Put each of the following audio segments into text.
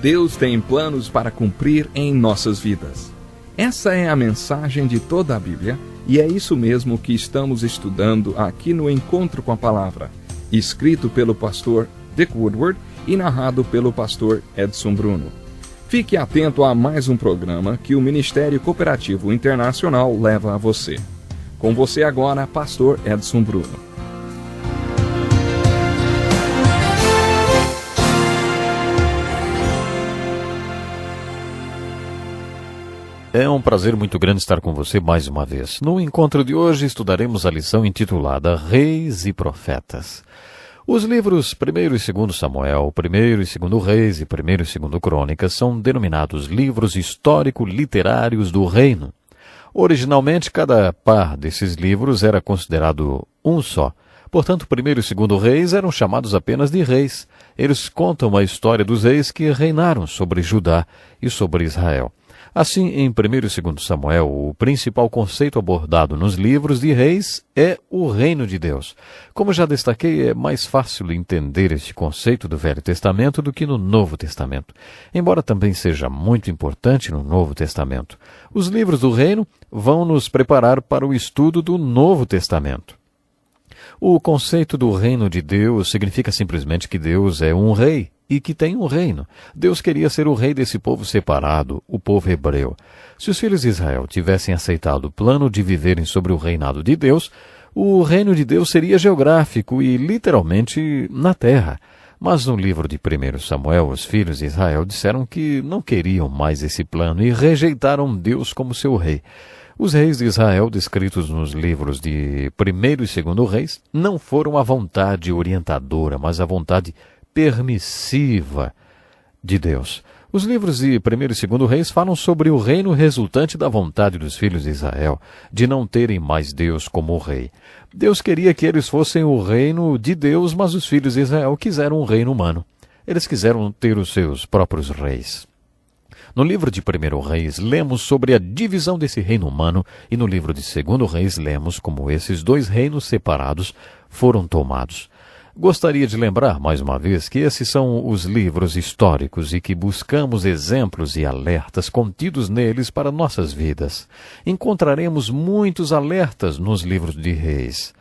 Deus tem planos para cumprir em nossas vidas. Essa é a mensagem de toda a Bíblia e é isso mesmo que estamos estudando aqui no Encontro com a Palavra, escrito pelo pastor Dick Woodward e narrado pelo pastor Edson Bruno. Fique atento a mais um programa que o Ministério Cooperativo Internacional leva a você. Com você agora, pastor Edson Bruno. É um prazer muito grande estar com você mais uma vez. No encontro de hoje estudaremos a lição intitulada Reis e Profetas. Os livros 1º e 2º Samuel, 1º e 2º Reis e 1º e 2º Crônicas são denominados livros histórico-literários do reino. Originalmente, cada par desses livros era considerado um só. Portanto, 1º e 2º Reis eram chamados apenas de reis. Eles contam a história dos reis que reinaram sobre Judá e sobre Israel. Assim, em 1º e 2º Samuel, o principal conceito abordado nos livros de reis é o reino de Deus. Como já destaquei, é mais fácil entender este conceito do Velho Testamento do que no Novo Testamento, embora também seja muito importante no Novo Testamento. Os livros do reino vão nos preparar para o estudo do Novo Testamento. O conceito do reino de Deus significa simplesmente que Deus é um rei e que tem um reino. Deus queria ser o rei desse povo separado, o povo hebreu. Se os filhos de Israel tivessem aceitado o plano de viverem sobre o reinado de Deus, o reino de Deus seria geográfico e literalmente na terra. Mas no livro de 1º Samuel, os filhos de Israel disseram que não queriam mais esse plano e rejeitaram Deus como seu rei. Os reis de Israel, descritos nos livros de 1º e 2º Reis, não foram a vontade orientadora, mas a vontade permissiva de Deus. Os livros de 1º e 2º Reis falam sobre o reino resultante da vontade dos filhos de Israel, de não terem mais Deus como rei. Deus queria que eles fossem o reino de Deus, mas os filhos de Israel quiseram um reino humano. Eles quiseram ter os seus próprios reis. No livro de 1º Reis, lemos sobre a divisão desse reino humano e no livro de 2º Reis, lemos como esses dois reinos separados foram tomados. Gostaria de lembrar, mais uma vez, que esses são os livros históricos e que buscamos exemplos e alertas contidos neles para nossas vidas. Encontraremos muitos alertas nos livros de Reis.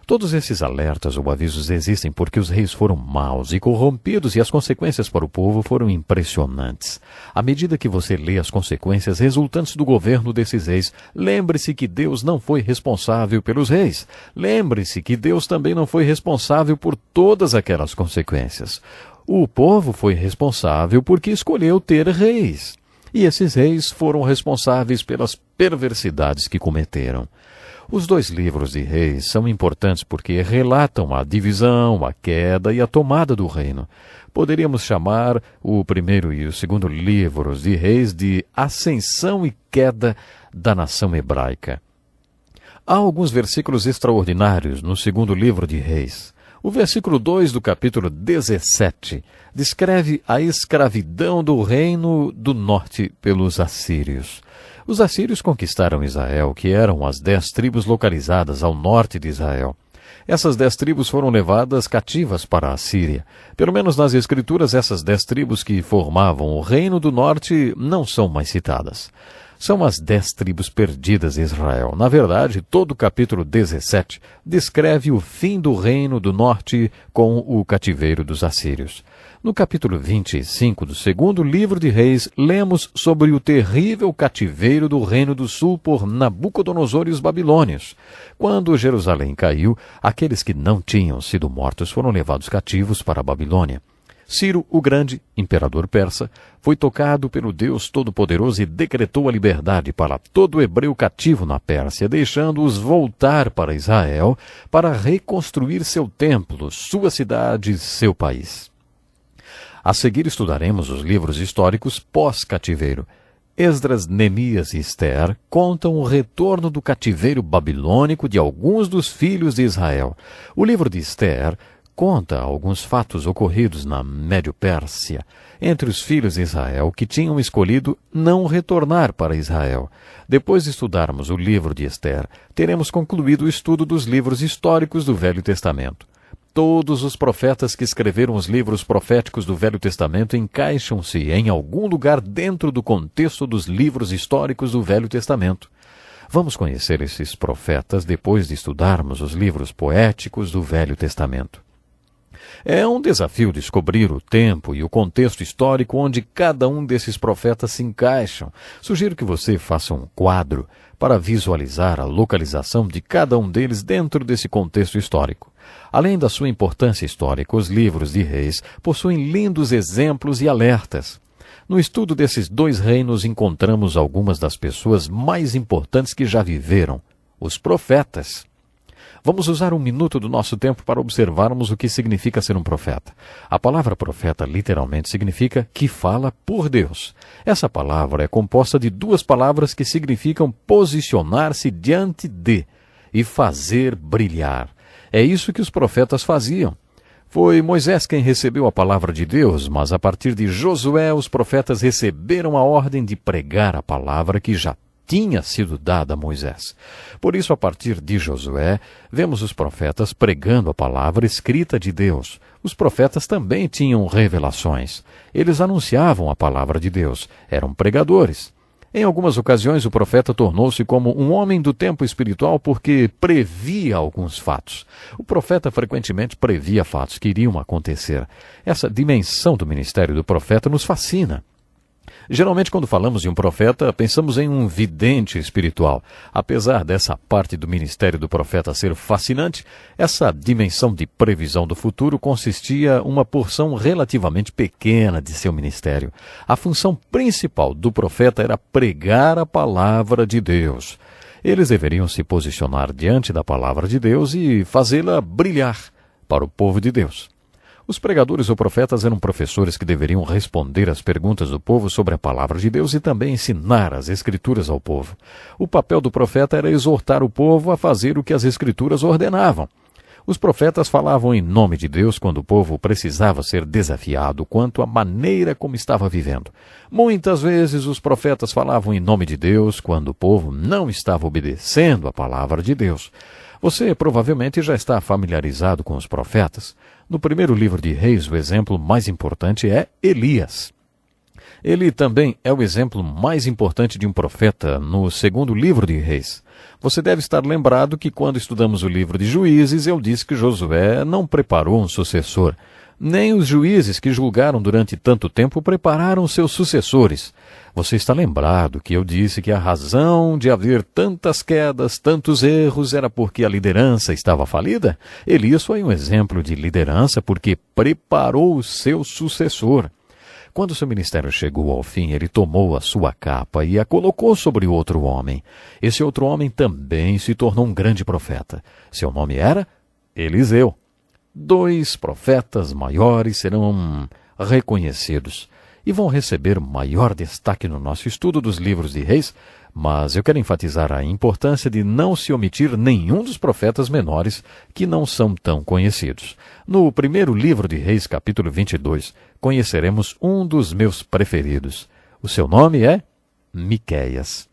Todos esses alertas ou avisos existem porque os reis foram maus e corrompidos e as consequências para o povo foram impressionantes. À medida que você lê as consequências resultantes do governo desses reis, lembre-se que Deus não foi responsável pelos reis. Lembre-se que Deus também não foi responsável por todas aquelas consequências. O povo foi responsável porque escolheu ter reis. E esses reis foram responsáveis pelas perversidades que cometeram. Os dois livros de Reis são importantes porque relatam a divisão, a queda e a tomada do reino. Poderíamos chamar o 1º e o 2º livros de Reis de ascensão e queda da nação hebraica. Há alguns versículos extraordinários no 2º livro de Reis. O versículo 2 do capítulo 17 descreve a escravidão do reino do norte pelos assírios. Os assírios conquistaram Israel, que eram as 10 tribos localizadas ao norte de Israel. Essas 10 tribos foram levadas cativas para a Síria. Pelo menos nas Escrituras, essas 10 tribos que formavam o reino do norte não são mais citadas. São as 10 tribos perdidas de Israel. Na verdade, todo o capítulo 17 descreve o fim do reino do norte com o cativeiro dos assírios. No capítulo 25 do 2º livro de Reis, lemos sobre o terrível cativeiro do reino do sul por Nabucodonosor e os babilônios. Quando Jerusalém caiu, aqueles que não tinham sido mortos foram levados cativos para a Babilônia. Ciro o Grande, imperador persa, foi tocado pelo Deus Todo-Poderoso e decretou a liberdade para todo hebreu cativo na Pérsia, deixando-os voltar para Israel para reconstruir seu templo, sua cidade, seu país. A seguir estudaremos os livros históricos pós-cativeiro. Esdras, Neemias e Ester contam o retorno do cativeiro babilônico de alguns dos filhos de Israel. O livro de Ester conta alguns fatos ocorridos na Médio-Pérsia entre os filhos de Israel que tinham escolhido não retornar para Israel. Depois de estudarmos o livro de Ester, teremos concluído o estudo dos livros históricos do Velho Testamento. todos os profetas que escreveram os livros proféticos do Velho Testamento encaixam-se em algum lugar dentro do contexto dos livros históricos do Velho Testamento. Vamos conhecer esses profetas depois de estudarmos os livros poéticos do Velho Testamento. É um desafio descobrir o tempo e o contexto histórico onde cada um desses profetas se encaixam. Sugiro que você faça um quadro para visualizar a localização de cada um deles dentro desse contexto histórico. Além da sua importância histórica, os livros de Reis possuem lindos exemplos e alertas. No estudo desses dois reinos encontramos algumas das pessoas mais importantes que já viveram, os profetas. Vamos usar um minuto do nosso tempo para observarmos o que significa ser um profeta. A palavra profeta literalmente significa que fala por Deus. Essa palavra é composta de duas palavras que significam posicionar-se diante de e fazer brilhar. É isso que os profetas faziam. Foi Moisés quem recebeu a palavra de Deus, mas a partir de Josué os profetas receberam a ordem de pregar a palavra que já tinha sido dada a Moisés. Por isso, a partir de Josué, vemos os profetas pregando a palavra escrita de Deus. Os profetas também tinham revelações. Eles anunciavam a palavra de Deus. Eram pregadores. Em algumas ocasiões, o profeta tornou-se como um homem do tempo espiritual porque previa alguns fatos. O profeta frequentemente previa fatos que iriam acontecer. Essa dimensão do ministério do profeta nos fascina. Geralmente, quando falamos de um profeta, pensamos em um vidente espiritual. Apesar dessa parte do ministério do profeta ser fascinante, essa dimensão de previsão do futuro consistia uma porção relativamente pequena de seu ministério. A função principal do profeta era pregar a palavra de Deus. Eles deveriam se posicionar diante da palavra de Deus e fazê-la brilhar para o povo de Deus. Os pregadores ou profetas eram professores que deveriam responder às perguntas do povo sobre a palavra de Deus e também ensinar as Escrituras ao povo. O papel do profeta era exortar o povo a fazer o que as Escrituras ordenavam. Os profetas falavam em nome de Deus quando o povo precisava ser desafiado quanto à maneira como estava vivendo. Muitas vezes os profetas falavam em nome de Deus quando o povo não estava obedecendo a palavra de Deus. Você provavelmente já está familiarizado com os profetas. No primeiro livro de Reis, o exemplo mais importante é Elias. Ele também é o exemplo mais importante de um profeta no segundo livro de Reis. Você deve estar lembrado que quando estudamos o livro de Juízes, eu disse que Josué não preparou um sucessor. Nem os juízes que julgaram durante tanto tempo prepararam seus sucessores. Você está lembrado que eu disse que a razão de haver tantas quedas, tantos erros, era porque a liderança estava falida? Elias foi um exemplo de liderança porque preparou o seu sucessor. Quando seu ministério chegou ao fim, ele tomou a sua capa e a colocou sobre outro homem. Esse outro homem também se tornou um grande profeta. Seu nome era Eliseu. 2 profetas maiores serão reconhecidos e vão receber maior destaque no nosso estudo dos livros de Reis, mas eu quero enfatizar a importância de não se omitir nenhum dos profetas menores que não são tão conhecidos. No primeiro livro de Reis, capítulo 22, conheceremos um dos meus preferidos. O seu nome é Miqueias.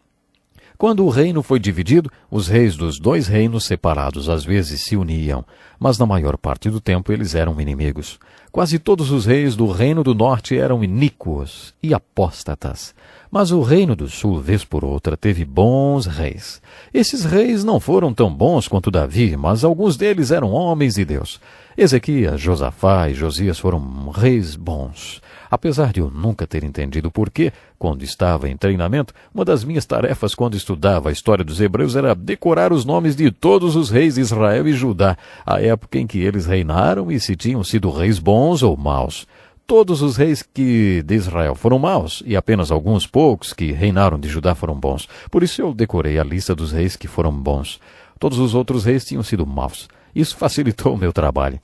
Quando o reino foi dividido, os reis dos 2 reinos separados às vezes se uniam, mas na maior parte do tempo eles eram inimigos. Quase todos os reis do reino do norte eram iníquos e apóstatas. Mas o reino do sul, vez por outra, teve bons reis. Esses reis não foram tão bons quanto Davi, mas alguns deles eram homens de Deus. Ezequias, Josafá e Josias foram reis bons. Apesar de eu nunca ter entendido por quê, quando estava em treinamento, uma das minhas tarefas quando estudava a história dos hebreus era decorar os nomes de todos os reis de Israel e Judá, a época em que eles reinaram e se tinham sido reis bons ou maus. Todos os reis de Israel foram maus, e apenas alguns poucos que reinaram de Judá foram bons. Por isso eu decorei a lista dos reis que foram bons. Todos os outros reis tinham sido maus. Isso facilitou o meu trabalho.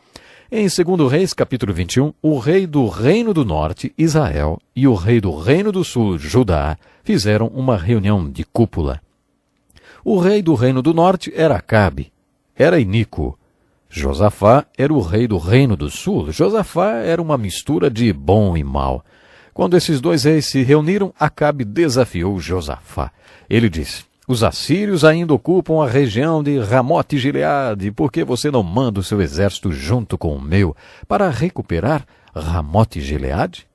Em 2 Reis, capítulo 21, o rei do reino do norte, Israel, e o rei do reino do sul, Judá, fizeram uma reunião de cúpula. O rei do reino do norte era Acabe, era iníquo. Josafá era o rei do reino do sul. Josafá era uma mistura de bom e mal. Quando esses 2 reis se reuniram, Acabe desafiou Josafá. Ele disse: Os assírios ainda ocupam a região de Ramote Gileade. Por que você não manda o seu exército junto com o meu para recuperar Ramote Gileade?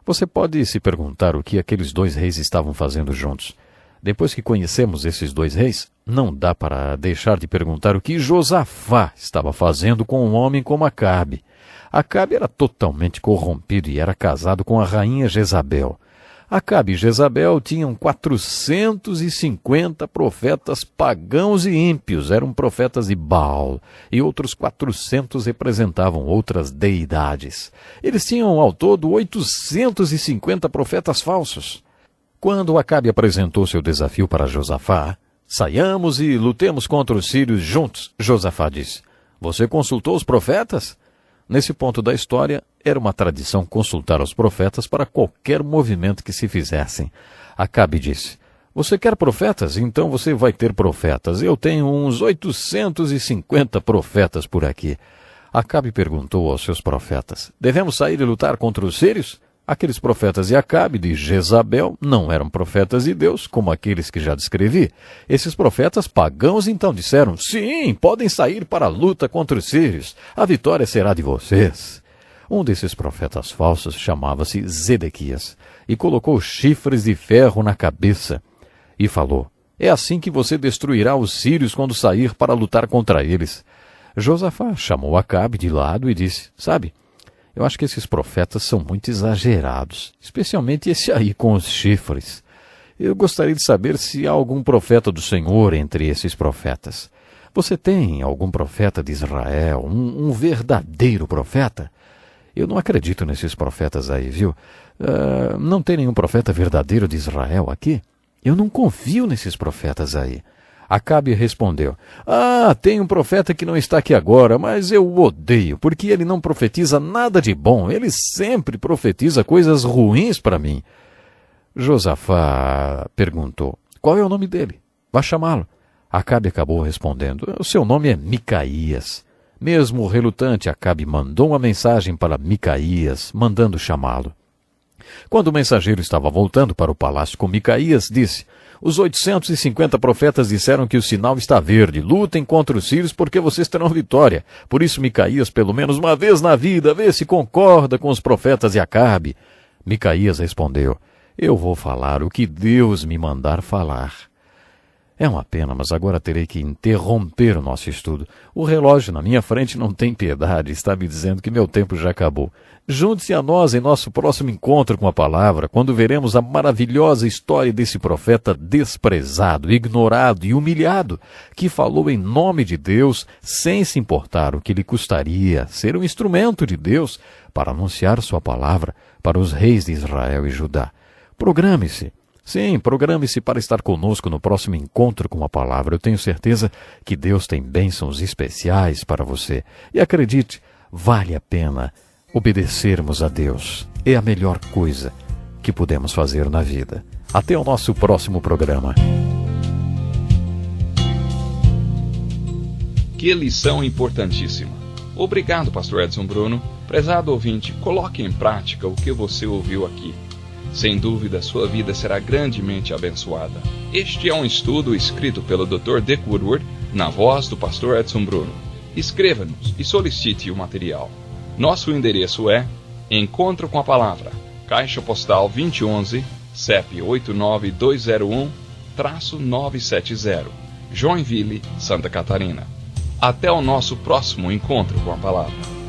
Você pode se perguntar o que aqueles dois reis estavam fazendo juntos. Depois que conhecemos esses dois reis, não dá para deixar de perguntar o que Josafá estava fazendo com um homem como Acabe. Acabe era totalmente corrompido e era casado com a rainha Jezabel. Acabe e Jezabel tinham 450 profetas pagãos e ímpios, eram profetas de Baal, e outros 400 representavam outras deidades. Eles tinham ao todo 850 profetas falsos. Quando Acabe apresentou seu desafio para Josafá, saiamos e lutemos contra os sírios juntos, Josafá disse. Você consultou os profetas? Nesse ponto da história, era uma tradição consultar os profetas para qualquer movimento que se fizessem. Acabe disse, você quer profetas? Então você vai ter profetas. Eu tenho uns 850 profetas por aqui. Acabe perguntou aos seus profetas, devemos sair e lutar contra os sírios? Aqueles profetas de Acabe, de Jezabel, não eram profetas de Deus, como aqueles que já descrevi. Esses profetas pagãos então disseram, sim, podem sair para a luta contra os sírios. A vitória será de vocês. Um desses profetas falsos chamava-se Zedequias e colocou chifres de ferro na cabeça e falou, é assim que você destruirá os sírios quando sair para lutar contra eles. Josafá chamou Acabe de lado e disse, sabe, eu acho que esses profetas são muito exagerados, especialmente esse aí com os chifres. Eu gostaria de saber se há algum profeta do Senhor entre esses profetas. Você tem algum profeta de Israel, um verdadeiro profeta? Eu não acredito nesses profetas aí, viu? Não tem nenhum profeta verdadeiro de Israel aqui? Eu não confio nesses profetas aí. Acabe respondeu, tem um profeta que não está aqui agora, mas eu o odeio, porque ele não profetiza nada de bom, ele sempre profetiza coisas ruins para mim. Josafá perguntou, qual é o nome dele? Vá chamá-lo. Acabe acabou respondendo, o seu nome é Micaías. Mesmo relutante, Acabe mandou uma mensagem para Micaías, mandando chamá-lo. Quando o mensageiro estava voltando para o palácio com Micaías, disse, os 850 profetas disseram que o sinal está verde. Lutem contra os sírios porque vocês terão vitória. Por isso Micaías, pelo menos uma vez na vida, vê se concorda com os profetas de Acabe. Micaías respondeu, eu vou falar o que Deus me mandar falar. É uma pena, mas agora terei que interromper o nosso estudo. O relógio na minha frente não tem piedade, está me dizendo que meu tempo já acabou. Junte-se a nós em nosso próximo encontro com a palavra, quando veremos a maravilhosa história desse profeta desprezado, ignorado e humilhado, que falou em nome de Deus, sem se importar o que lhe custaria ser um instrumento de Deus para anunciar sua palavra para os reis de Israel e Judá. Programe-se. Sim, programe-se para estar conosco no próximo encontro com a palavra. Eu tenho certeza que Deus tem bênçãos especiais para você. E acredite, vale a pena obedecermos a Deus. É a melhor coisa que podemos fazer na vida. Até o nosso próximo programa. Que lição importantíssima. Obrigado, pastor Edson Bruno. Prezado ouvinte, coloque em prática o que você ouviu aqui. Sem dúvida, sua vida será grandemente abençoada. Este é um estudo escrito pelo Dr. Dick Woodward, na voz do pastor Edson Bruno. Escreva-nos e solicite o material. Nosso endereço é Encontro com a Palavra, Caixa Postal 2011, CEP 89201-970, Joinville, Santa Catarina. Até o nosso próximo encontro com a Palavra.